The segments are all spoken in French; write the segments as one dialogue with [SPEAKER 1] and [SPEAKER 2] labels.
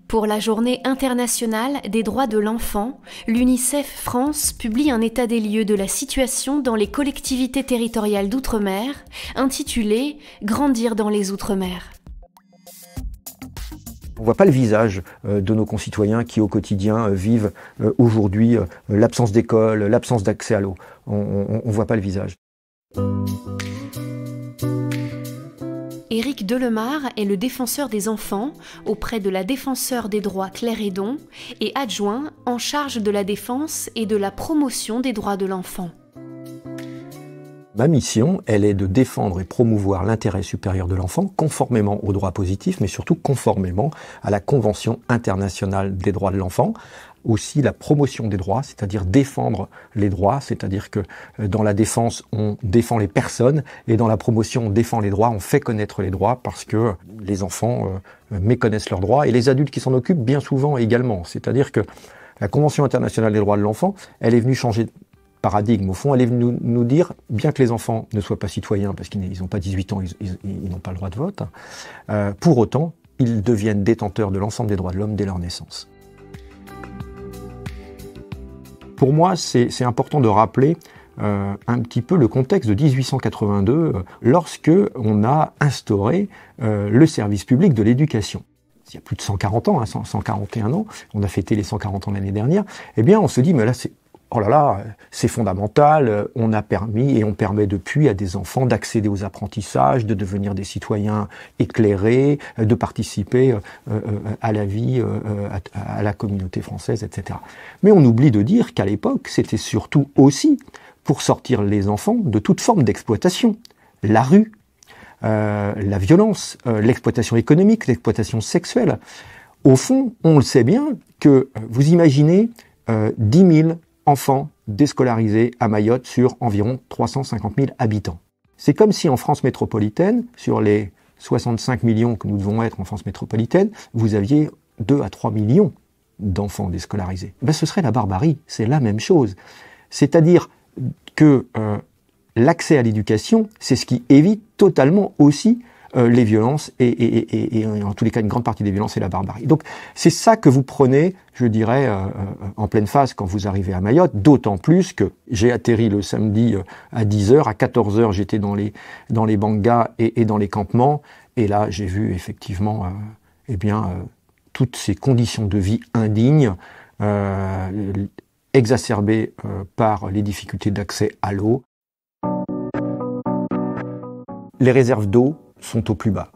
[SPEAKER 1] Pour la Journée internationale des droits de l'enfant, l'UNICEF France publie un état des lieux de la situation dans les collectivités territoriales d'outre-mer, intitulé « Grandir dans les outre-mer ».
[SPEAKER 2] On ne voit pas le visage de nos concitoyens qui au quotidien vivent aujourd'hui l'absence d'école, l'absence d'accès à l'eau. On ne voit pas le visage.
[SPEAKER 1] Éric Delemare est le défenseur des enfants auprès de la défenseure des droits Claire Hédon et adjoint en charge de la défense et de la promotion des droits de l'enfant.
[SPEAKER 2] Ma mission, elle est de défendre et promouvoir l'intérêt supérieur de l'enfant conformément aux droits positifs, mais surtout conformément à la Convention internationale des droits de l'enfant. Aussi la promotion des droits, c'est-à-dire défendre les droits, c'est-à-dire que dans la défense, on défend les personnes et dans la promotion, on défend les droits, on fait connaître les droits parce que les enfants méconnaissent leurs droits et les adultes qui s'en occupent bien souvent également. C'est-à-dire que la Convention internationale des droits de l'enfant, elle est venue changer de paradigme. Au fond, elle est venue nous dire, bien que les enfants ne soient pas citoyens parce qu'ils n'ont pas 18 ans, ils n'ont pas le droit de vote, pour autant, ils deviennent détenteurs de l'ensemble des droits de l'homme dès leur naissance. Pour moi, c'est important de rappeler un petit peu le contexte de 1882, lorsque on a instauré le service public de l'éducation. Il y a plus de 140 ans, 141 ans, on a fêté les 140 ans l'année dernière, eh bien on se dit, mais là, oh là là, c'est fondamental, on a permis et on permet depuis à des enfants d'accéder aux apprentissages, de devenir des citoyens éclairés, de participer à la vie, à la communauté française, etc. Mais on oublie de dire qu'à l'époque, c'était surtout aussi pour sortir les enfants de toute forme d'exploitation. La rue, la violence, l'exploitation économique, l'exploitation sexuelle. Au fond, on le sait bien que vous imaginez 10 000 enfants déscolarisés à Mayotte sur environ 350 000 habitants. C'est comme si en France métropolitaine, sur les 65 millions que nous devons être en France métropolitaine, vous aviez 2 à 3 millions d'enfants déscolarisés. Ben, ce serait la barbarie, c'est la même chose. C'est-à-dire que l'accès à l'éducation, c'est ce qui évite totalement aussi les violences et en tous les cas une grande partie des violences et la barbarie. Donc c'est ça que vous prenez, je dirais, en pleine face quand vous arrivez à Mayotte, d'autant plus que j'ai atterri le samedi à 10h, à 14h j'étais dans les bangas et dans les campements, et là j'ai vu effectivement toutes ces conditions de vie indignes, exacerbées par les difficultés d'accès à l'eau. Les réserves d'eau sont au plus bas.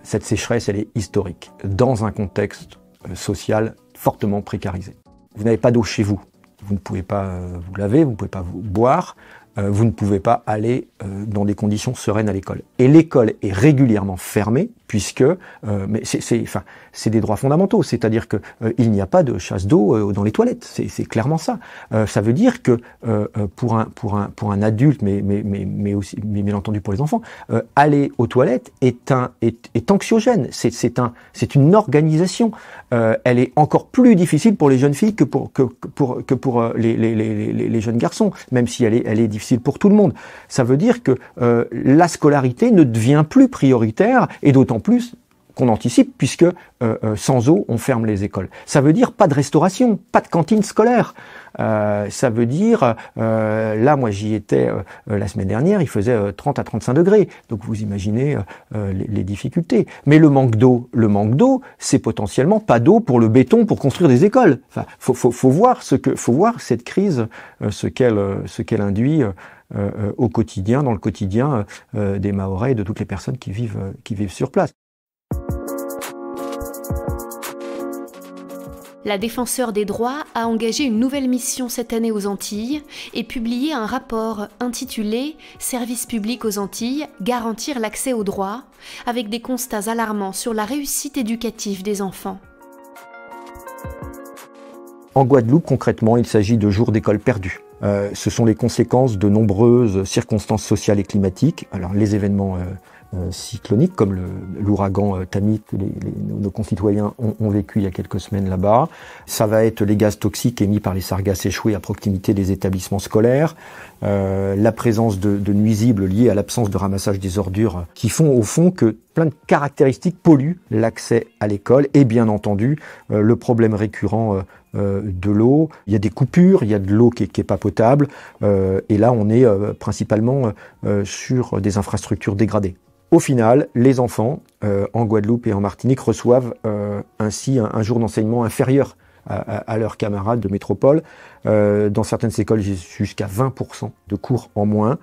[SPEAKER 2] Cette sécheresse, elle est historique, dans un contexte social fortement précarisé. Vous n'avez pas d'eau chez vous. Vous ne pouvez pas vous laver, vous ne pouvez pas vous boire, vous ne pouvez pas aller dans des conditions sereines à l'école. Et l'école est régulièrement fermée, puisque mais c'est des droits fondamentaux, c'est-à-dire que il n'y a pas de chasse d'eau dans les toilettes, c'est clairement ça. Ça veut dire que pour un adulte, mais aussi bien entendu pour les enfants, aller aux toilettes est anxiogène. C'est une organisation. Elle est encore plus difficile pour les jeunes filles que pour les jeunes garçons, même si elle est difficile pour tout le monde. Ça veut dire que la scolarité ne devient plus prioritaire, et d'autant plus qu'on anticipe, puisque sans eau, on ferme les écoles. Ça veut dire pas de restauration, pas de cantine scolaire. Ça veut dire, là moi j'y étais la semaine dernière, il faisait 30 à 35 degrés. Donc vous imaginez les difficultés. Mais le manque d'eau, c'est potentiellement pas d'eau pour le béton pour construire des écoles. Enfin, faut voir cette crise, ce qu'elle induit au quotidien, dans le quotidien des Mahorais et de toutes les personnes qui vivent sur place.
[SPEAKER 1] La défenseure des droits a engagé une nouvelle mission cette année aux Antilles et publié un rapport intitulé « Service public aux Antilles, garantir l'accès aux droits » avec des constats alarmants sur la réussite éducative des enfants.
[SPEAKER 2] En Guadeloupe, concrètement, il s'agit de jours d'école perdus. Ce sont les conséquences de nombreuses circonstances sociales et climatiques. Alors, les événements cycloniques, comme l'ouragan Tammy que nos concitoyens ont vécu il y a quelques semaines là-bas. Ça va être les gaz toxiques émis par les sargasses échouées à proximité des établissements scolaires, la présence de nuisibles liés à l'absence de ramassage des ordures, qui font au fond que plein de caractéristiques polluent l'accès à l'école et bien entendu le problème récurrent de l'eau. Il y a des coupures, il y a de l'eau qui est pas potable et là on est principalement sur des infrastructures dégradées. Au final, les enfants en Guadeloupe et en Martinique reçoivent ainsi un jour d'enseignement inférieur à leurs camarades de métropole. Dans certaines écoles, jusqu'à 20% de cours en moins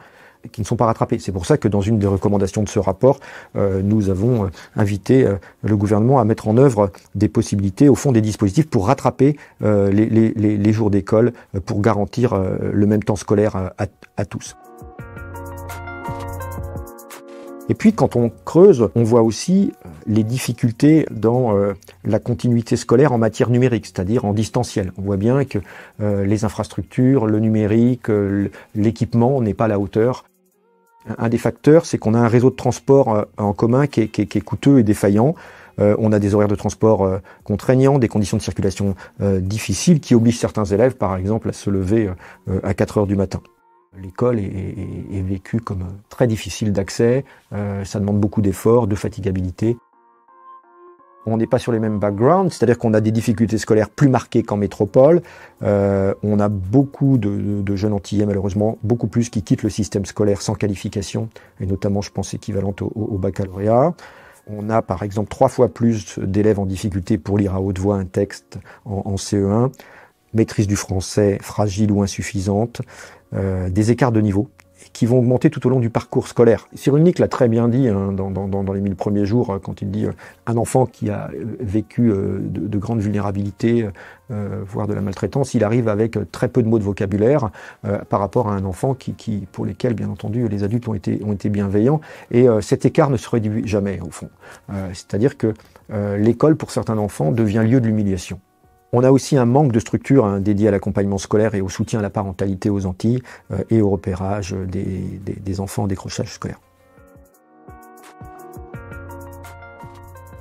[SPEAKER 2] qui ne sont pas rattrapés. C'est pour ça que dans une des recommandations de ce rapport, nous avons invité le gouvernement à mettre en œuvre des possibilités, au fond des dispositifs pour rattraper les jours d'école, pour garantir le même temps scolaire à tous. Et puis quand on creuse, on voit aussi les difficultés dans la continuité scolaire en matière numérique, c'est-à-dire en distanciel. On voit bien que les infrastructures, le numérique, l'équipement n'est pas à la hauteur. Un des facteurs, c'est qu'on a un réseau de transport en commun qui est coûteux et défaillant. On a des horaires de transport contraignants, des conditions de circulation difficiles qui obligent certains élèves, par exemple, à se lever à 4 heures du matin. L'école est vécue comme très difficile d'accès, ça demande beaucoup d'efforts, de fatigabilité. On n'est pas sur les mêmes backgrounds, c'est-à-dire qu'on a des difficultés scolaires plus marquées qu'en métropole. On a beaucoup de jeunes antillais, malheureusement, beaucoup plus qui quittent le système scolaire sans qualification, et notamment, je pense, équivalente au baccalauréat. On a, par exemple, 3 fois plus d'élèves en difficulté pour lire à haute voix un texte en CE1, maîtrise du français fragile ou insuffisante, des écarts de niveau qui vont augmenter tout au long du parcours scolaire. Cyrulnik l'a très bien dit dans les 1000 premiers jours, quand il dit un enfant qui a vécu de grandes vulnérabilités, voire de la maltraitance, il arrive avec très peu de mots de vocabulaire par rapport à un enfant pour lesquels, bien entendu, les adultes ont été bienveillants. Et cet écart ne se réduit jamais, au fond. C'est-à-dire que l'école, pour certains enfants, devient lieu de l'humiliation. On a aussi un manque de structure dédiée à l'accompagnement scolaire et au soutien à la parentalité aux Antilles et au repérage des enfants en décrochage scolaire.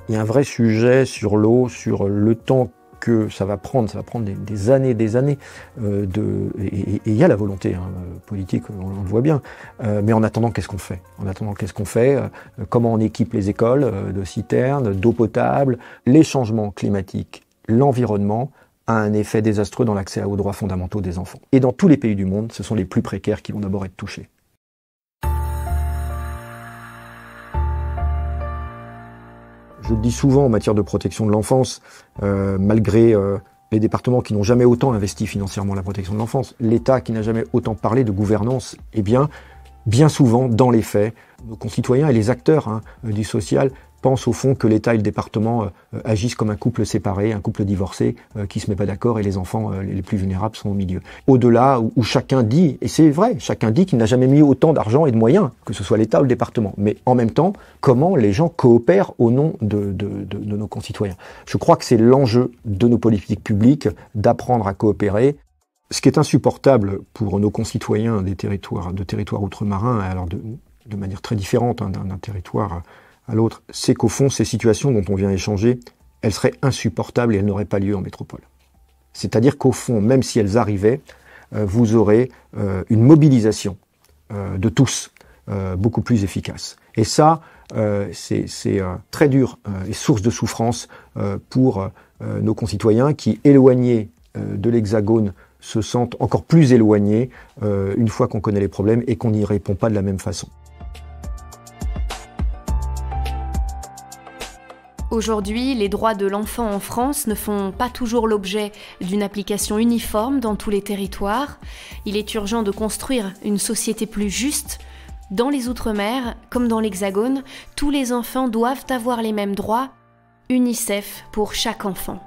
[SPEAKER 2] Il y a un vrai sujet sur l'eau, sur le temps que ça va prendre des années, et il y a la volonté politique, on le voit bien. Mais en attendant, qu'est-ce qu'on fait? Comment on équipe les écoles de citernes, d'eau potable? Les changements climatiques, l'environnement a un effet désastreux dans l'accès aux droits fondamentaux des enfants. Et dans tous les pays du monde, ce sont les plus précaires qui vont d'abord être touchés. Je le dis souvent en matière de protection de l'enfance, malgré les départements qui n'ont jamais autant investi financièrement la protection de l'enfance, l'État qui n'a jamais autant parlé de gouvernance, eh bien souvent, dans les faits, nos concitoyens et les acteurs du social pensent au fond que l'État et le département agissent comme un couple séparé, un couple divorcé qui se met pas d'accord et les enfants les plus vulnérables sont au milieu. Au-delà, où chacun dit, et c'est vrai, chacun dit qu'il n'a jamais mis autant d'argent et de moyens, que ce soit l'État ou le département. Mais en même temps, comment les gens coopèrent au nom de nos concitoyens. Je crois que c'est l'enjeu de nos politiques publiques d'apprendre à coopérer. Ce qui est insupportable pour nos concitoyens de territoires outre-marins, alors de manière très différente d'un territoire à l'autre, c'est qu'au fond, ces situations dont on vient échanger, elles seraient insupportables et elles n'auraient pas lieu en métropole. C'est-à-dire qu'au fond, même si elles arrivaient, vous aurez une mobilisation de tous beaucoup plus efficace. Et ça, c'est très dur et source de souffrance pour nos concitoyens qui, éloignés de l'Hexagone, se sentent encore plus éloignés une fois qu'on connaît les problèmes et qu'on n'y répond pas de la même façon.
[SPEAKER 1] Aujourd'hui, les droits de l'enfant en France ne font pas toujours l'objet d'une application uniforme dans tous les territoires. Il est urgent de construire une société plus juste. Dans les Outre-mer, comme dans l'Hexagone, tous les enfants doivent avoir les mêmes droits. UNICEF pour chaque enfant.